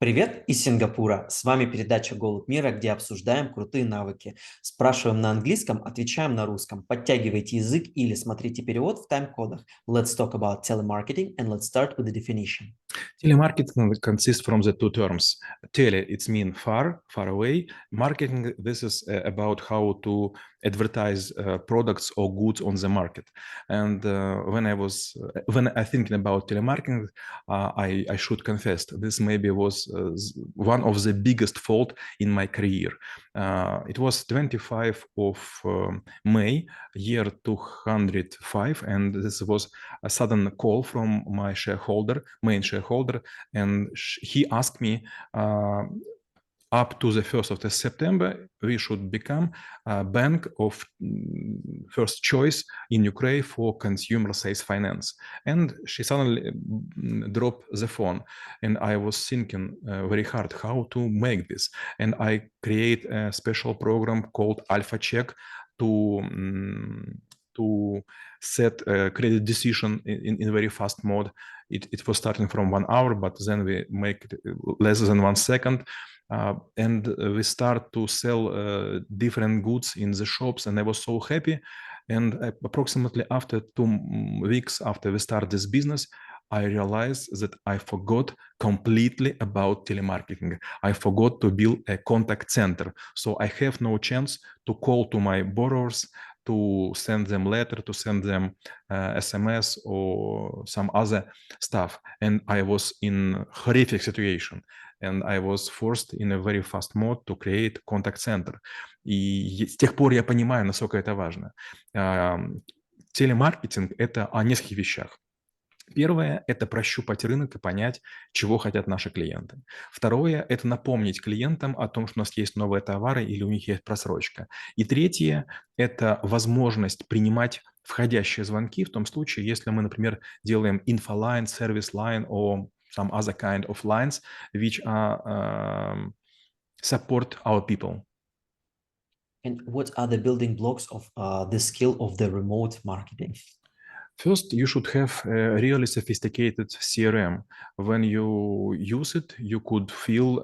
Привет из Сингапура. С вами передача «Голубь мира», где обсуждаем крутые навыки. Спрашиваем на английском, отвечаем на русском. Подтягивайте язык или смотрите перевод в тайм-кодах. Let's talk about telemarketing and let's start with the definition. Telemarketing consists from the two terms. Tele, it's mean far, far away. Marketing, this is about how to advertise products or goods on the market. And when I thinking about telemarketing, I should confess this maybe was one of the biggest fault in my career. It was 25 of May, year 205, and this was a sudden call from my main shareholder, and he asked me up to the 1st of the September, we should become a bank of first choice in Ukraine for consumer sales finance. And she suddenly dropped the phone. And I was thinking very hard how to make this. And I create a special program called Alpha Check to set a credit decision in very fast mode. It was starting from 1 hour, but then we make it less than 1 second. And we start to sell different goods in the shops, and I was so happy. And approximately after 2 weeks after we start this business, I realized that I forgot completely about telemarketing. I forgot to build a contact center. So I have no chance to call to my borrowers, to send them letter, to send them SMS or some other stuff. And I was in horrific situation. And I was forced in a very fast mode to create contact center. И с тех пор я понимаю, насколько это важно. Телемаркетинг – это о нескольких вещах. Первое – это прощупать рынок и понять, чего хотят наши клиенты. Второе – это напомнить клиентам о том, что у нас есть новые товары или у них есть просрочка. И третье – это возможность принимать входящие звонки в том случае, если мы, например, делаем infoline, service line or some other kind of lines which support our people. And what are the building blocks of the skill of the remote marketing? First, you should have a really sophisticated CRM. When you use it, you could feel,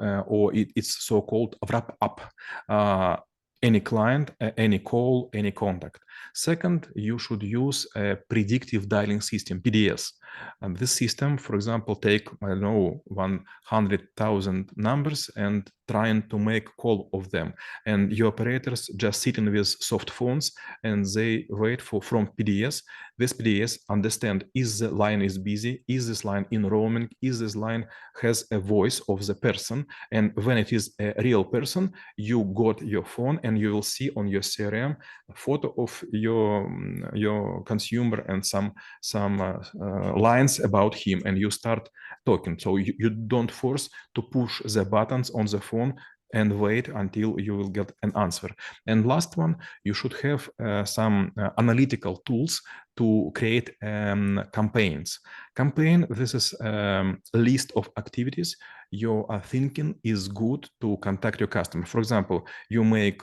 it's so-called wrap up any client, any call, any contact. Second, you should use a predictive dialing system, PDS. And this system, for example, take, 100,000 numbers and trying to make call of them. And your operators just sitting with soft phones and they wait from PDS. This PDS understand is the line is busy, is this line in roaming, is this line has a voice of the person. And when it is a real person, you got your phone and you will see on your CRM a photo of your consumer and some lines about him, and you start talking. So you don't force to push the buttons on the phone and wait until you will get an answer. And last one, you should have some analytical tools to create campaigns. Campaign, this is a list of activities you are thinking is good to contact your customer. For example, you make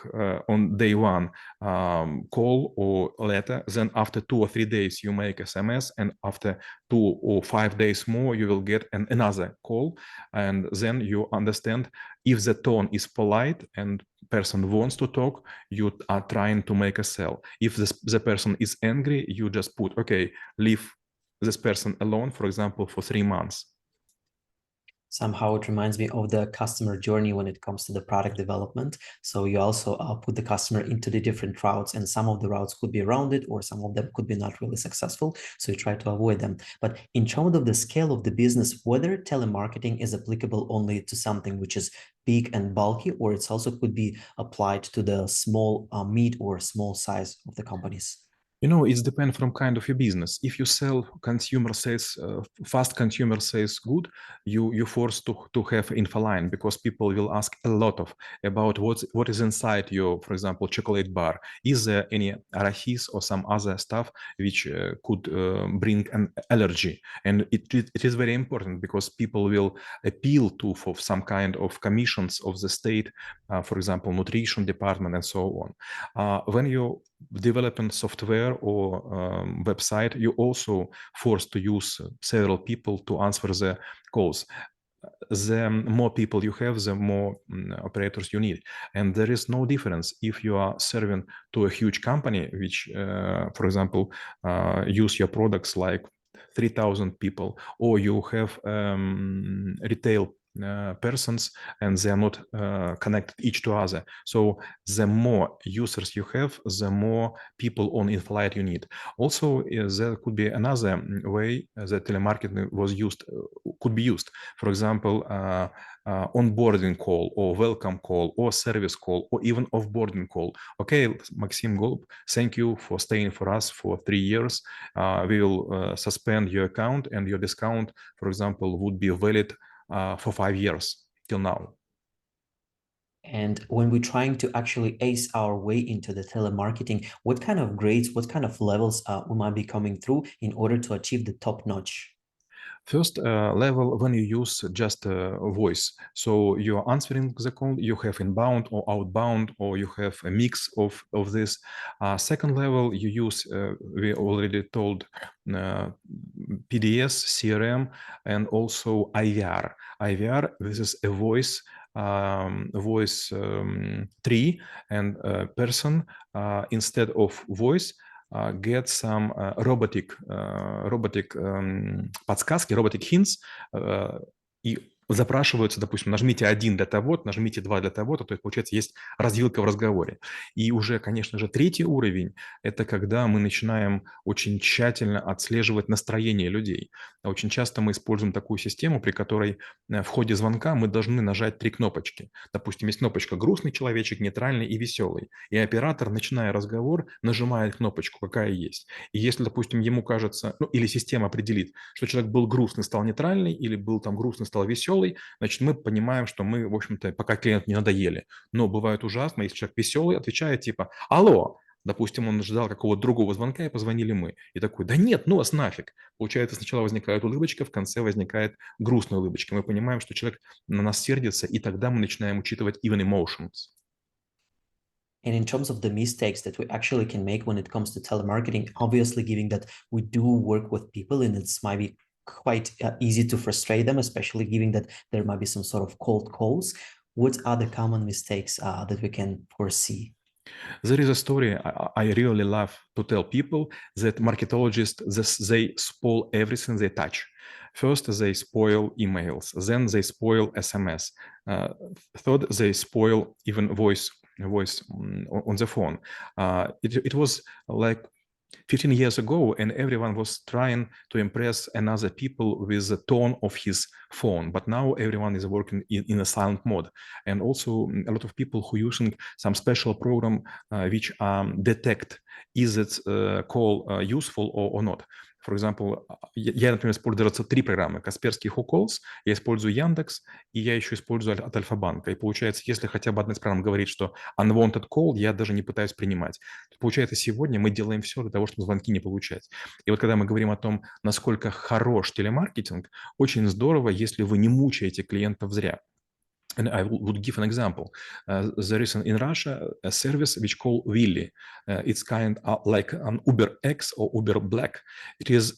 on day one call or letter, then after 2 or 3 days you make SMS, and after 2 or 5 days more you will get another call, and then you understand if the tone is polite and person wants to talk, you are trying to make a sell. If the person is angry, you just put, okay, leave this person alone, for example, for 3 months. Somehow it reminds me of the customer journey when it comes to the product development. So you also put the customer into the different routes, and some of the routes could be rounded or some of them could be not really successful. So you try to avoid them. But in terms of the scale of the business, whether telemarketing is applicable only to something which is big and bulky, or it's also could be applied to the small mid or small size of the companies. It depends from kind of your business. If you sell consumer sales, fast consumer sales good, you forced to have infoline, because people will ask a lot about what is inside your, for example, chocolate bar. Is there any arachis or some other stuff which could bring an allergy? And it is very important, because people will appeal to for some kind of commissions of the state, for example, nutrition department and so on. When you developing software or website, you also forced to use several people to answer the calls. the more people you have, the more operators you need. And there is no difference if you are serving to a huge company, which, for example, use your products like 3,000 people, or you have retail persons and they are not connected each to other. So the more users you have, the more people on in-flight you need. Also, there could be another way that telemarketing could be used. For example, onboarding call or welcome call or service call or even offboarding call. Okay, Maxim, Golub, thank you for staying for us for 3 years. We will suspend your account and your discount, for example, would be valid for 5 years till now. And when we're trying to actually ace our way into the telemarketing, what kind of grades, what kind of levels we might be coming through in order to achieve the top notch? First level, when you use just voice. So you're answering the call, you have inbound or outbound, or you have a mix of this. Second level, you use, we already told, PDS, CRM, and also IVR. IVR, this is a voice tree, and person instead of voice get some robotic подсказки, robotic hints, и запрашиваются, допустим, нажмите 1 для того-то, нажмите 2 для того-то, то есть, получается, есть развилка в разговоре. И уже, конечно же, третий уровень – это когда мы начинаем очень тщательно отслеживать настроение людей. Очень часто мы используем такую систему, при которой в ходе звонка мы должны нажать 3 кнопочки. Допустим, есть кнопочка «грустный человечек», «нейтральный» и «веселый». И оператор, начиная разговор, нажимает кнопочку, какая есть. И если, допустим, ему кажется, ну, или система определит, что человек был грустный, стал нейтральный, или был там грустный, стал веселый, значит, мы понимаем, что мы, в общем-то, пока клиент не надоели. Но бывает ужасно, если человек веселый, отвечает типа «Алло!», допустим, он ждал какого-то другого звонка, и позвонили мы. И такой «Да нет, ну вас нафиг!». Получается, сначала возникает улыбочка, в конце возникает грустная улыбочка. Мы понимаем, что человек на нас сердится, и тогда мы начинаем учитывать even emotions. And in terms of the mistakes that we actually can make when it comes to telemarketing, obviously given that we do work with people and it's might be quite easy to frustrate them, especially given that there might be some sort of cold calls. What are the common mistakes that we can foresee? There is a story I really love to tell people that marketologists, they spoil everything they touch. First, they spoil emails. Then they spoil SMS. Third, they spoil even voice on the phone. It was like 15 years ago, and everyone was trying to impress another people with the tone of his phone. But now everyone is working in a silent mode. And also a lot of people who using some special program which detect is it call useful or not. For example, я, например, использую 3 программы. Касперский Calls, я использую Яндекс, и я еще использую от Альфа-банка. И получается, если хотя бы одна из программ говорит, что unwanted call, я даже не пытаюсь принимать. Получается, сегодня мы делаем все для того, чтобы звонки не получать. И вот когда мы говорим о том, насколько хорош телемаркетинг, очень здорово, если вы не мучаете клиентов зря. And I would give an example. There is in Russia a service which called Willy. It's kind of like an Uber X or Uber Black. It is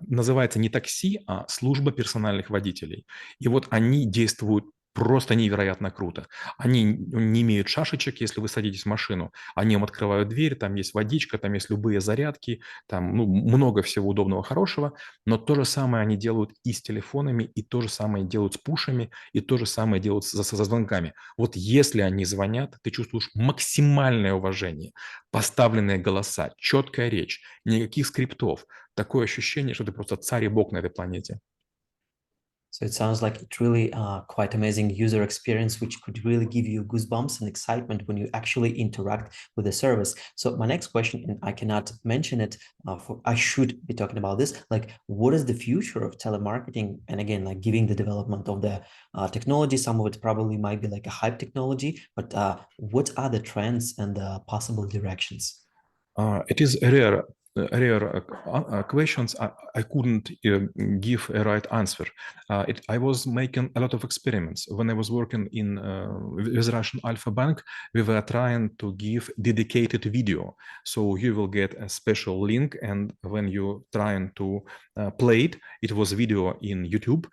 называется не такси, а служба персональных водителей. И вот они действуют просто невероятно круто. Они не имеют шашечек, если вы садитесь в машину. Они вам открывают дверь, там есть водичка, там есть любые зарядки, там много всего удобного, хорошего. Но то же самое они делают и с телефонами, и то же самое делают с пушами, и то же самое делают со звонками. Вот если они звонят, ты чувствуешь максимальное уважение, поставленные голоса, четкая речь, никаких скриптов. Такое ощущение, что ты просто царь и бог на этой планете. So it sounds like it's really quite amazing user experience, which could really give you goosebumps and excitement when you actually interact with the service. So my next question, and I cannot mention it, I should be talking about this, like what is the future of telemarketing? And again, like giving the development of the technology, some of it probably might be like a hype technology, but what are the trends and the possible directions? It is rare rare questions, I couldn't give a right answer. I was making a lot of experiments. When I was working with Russian Alpha Bank, we were trying to give dedicated video. So you will get a special link, and when you're trying to play it, it was video in YouTube,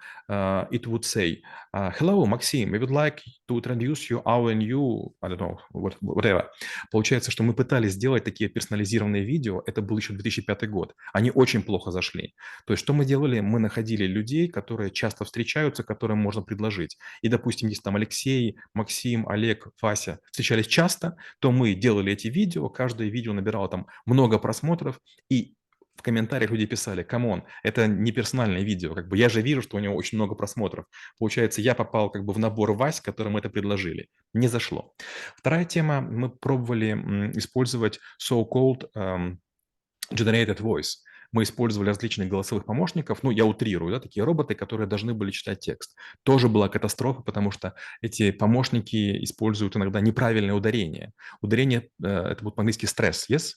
it would say, hello, Maxim, we would like to introduce you our new, I don't know, whatever. Получается, что мы пытались сделать такие персонализированные видео, это был еще 2005 год. Они очень плохо зашли. То есть что мы делали? Мы находили людей, которые часто встречаются, которым можно предложить. И, допустим, если там Алексей, Максим, Олег, Вася встречались часто, то мы делали эти видео, каждое видео набирало там много просмотров, и в комментариях люди писали, камон, это не персональное видео, как бы я же вижу, что у него очень много просмотров. Получается, я попал как бы в набор Вась, которым это предложили. Не зашло. Вторая тема, мы пробовали использовать so-called generated voice. Мы использовали различных голосовых помощников, ну, я утрирую, да, такие роботы, которые должны были читать текст. Тоже была катастрофа, потому что эти помощники используют иногда неправильное ударение. Ударение, это будет по-английски stress, yes?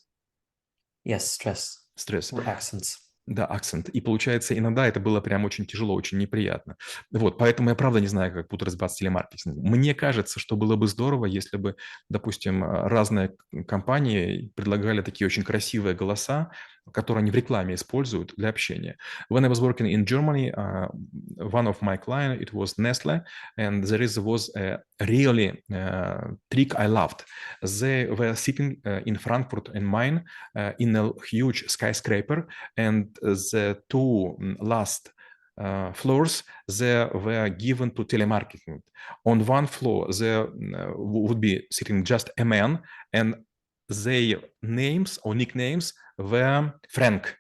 Yes, stress. Стресс. Or accents. Да, акцент. И получается, иногда это было прям очень тяжело, очень неприятно. Вот, поэтому я правда не знаю, как будут разбираться телемаркетинг. Мне кажется, что было бы здорово, если бы, допустим, разные компании предлагали такие очень красивые голоса, которые они в рекламе используют для общения. When I was working in Germany, one of my clients, it was Nestle, and was a really trick I loved. They were sitting in Frankfurt and Main in a huge skyscraper, and the two last floors they were given to telemarketing. On one floor there would be sitting just a man, and their names or nicknames were Frank.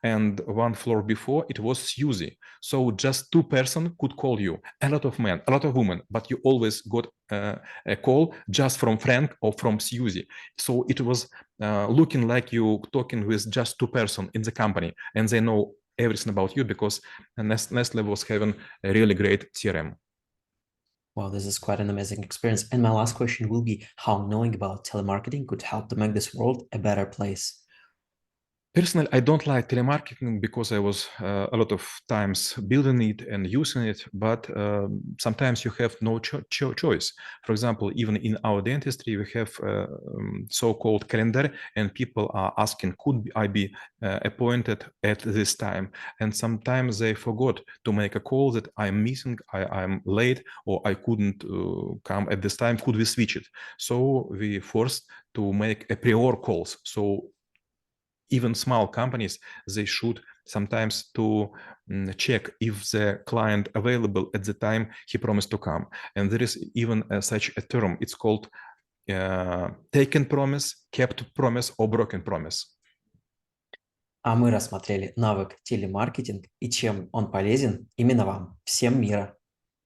And one floor before it was Susie. So just two person could call you. A lot of men, a lot of women, but you always got a call just from Frank or from Susie. So it was looking like you talking with just two person in the company, and they know everything about you because Nestle was having a really great CRM. Wow, this is quite an amazing experience. And my last question will be how knowing about telemarketing could help to make this world a better place. Personally, I don't like telemarketing because I was a lot of times building it and using it, but sometimes you have no choice. For example, even in our dentistry, we have so-called calendar, and people are asking, could I be appointed at this time? And sometimes they forgot to make a call that I'm missing, I'm late, or I couldn't come at this time. Could we switch it? So we forced to make a prior calls. So even small companies, they should sometimes to check if the client available at the time he promised to come. And there is even such a term. It's called taken promise, kept promise, or broken promise. А мы рассмотрели навык телемаркетинг и чем он полезен именно вам. Всем мира!